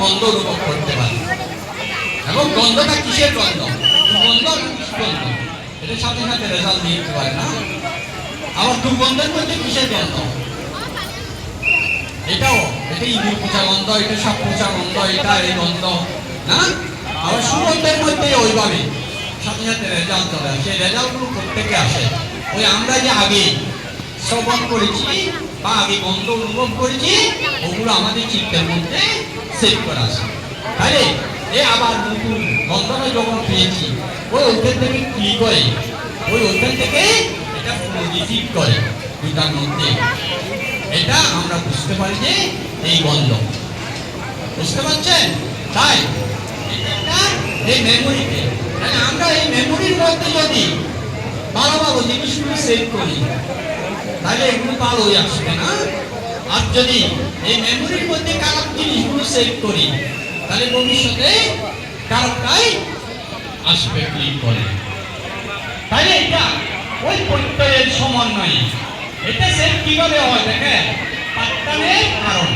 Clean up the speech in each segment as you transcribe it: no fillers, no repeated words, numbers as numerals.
গন্ধ অনুভব করতে পারি। এবং গন্ধটা কিসের গন্ধ? গন্ধ গন্ধ এটার সাথে সাথে রেজাল্ট দিয়ে দিতে পারে না। আবার দুর্গন্ধের মধ্যে কিসের গন্ধ? এটা ইঁদুর পচা গন্ধ, এটা সাপ পচা গন্ধ, এটা এই গন্ধ না। আবার সুগন্ধের মধ্যে ওইভাবে সাথে সাথে রেজাল্ট চলে আসে। রেজাল্টগুলো প্রত্যেকে আসে ওই আমরা যে আগে শ্রবণ করেছি বা আগে গন্ধ অনুভব করেছি, ওগুলো আমাদের চিত্তের মধ্যে সেভ করা আছে। তাহলে আবার নতুন গন্ধটা যখন পেয়েছি, ওইখান থেকে ক্লিক করে ওইখান থেকে এটা পজিটিভ করে দুটার মধ্যে। এটা আমরা বুঝতে পারি যে এই গন্ধ, বুঝতে পারছেন? তাই এই মেমোরিতে আমরা এই মেমোরির মধ্যে যদি ভালো ভালো জিনিসগুলো সেভ করি তাহলে এগুলো ভালো হয়ে আসবে না। আর যদি এই মেমোরির মধ্যে খারাপ জিনিসগুলো সেভ করি তাহলে ভবিষ্যতে খারাপটাই আসবে ক্লিক করে। তাহলে এটা ওই প্রত্যয়ের সমন্বয়ে। এটা সেভ কিভাবে হয় দেখেন, পাঠ্যানের কারণ।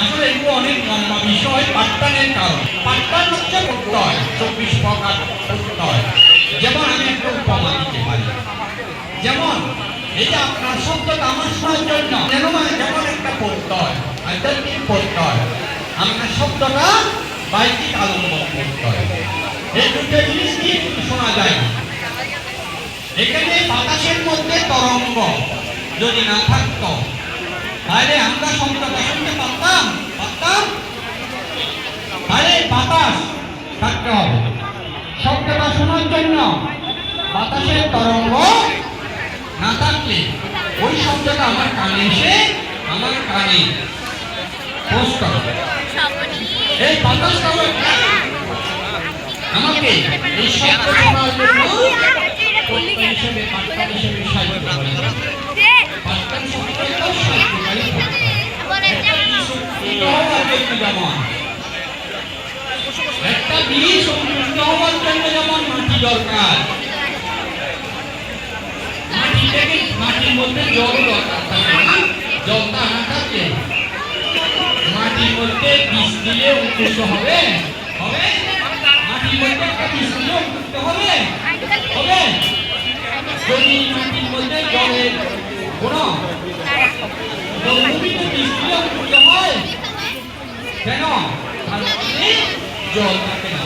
আসলে এগুলো অনেক লম্বা বিষয়। পাঠ্যানের কারণ, পাঠ্যান হচ্ছে প্রত্যয়, 24 প্রকার প্রত্যয়। যেমন আমি একটা উপমা দিতে পারি। যেমন এই যে আপনার শব্দটা আমার শোনার জন্য যেমন একটা প্রত্যয়, আধ্যাত্মিক প্রত্যয়, আপনার শব্দটা বাইকিক আলম্বন প্রত্যয়। এই দুটো জিনিস কি শোনা যায় না। এখানে বাতাসের মধ্যে তরঙ্গ যদি না থাকতো তাহলে আমরা শব্দটা শুনতে পারতাম? তাহলে বাতাস থাকতে হবে শব্দটা শোনার জন্য। বাতাসের তরঙ্গ না থাকলে ওই শব্দটা আমার কানে এসে আমার কানে পৌঁছতে হবে। এই বাতাসটা আমাকে এই শব্দ শোনার জন্য হিসেবে পাঠ্যান হিসেবে সাহিত্য করে। পাঠ্যান শব্দটাও সাহিত্যকারী যেমন একটা বীজ সমৃদ্ধ হওয়ার জন্য যেমন মাটি দরকার, মাটির মধ্যে জল দরকার থাকে না। জলটা না থাকলে মাটির মধ্যে বীজ দিলে উৎকৃষ্ট হবে? মাটির মধ্যে একটা বীজ দিলে উৎকৃষ্ট হবে? যদি মাটির মধ্যে জলের কোন জলভূমিতে বীজ দিলে উৎকৃষ্ট হয় কেন? জল থাকে না।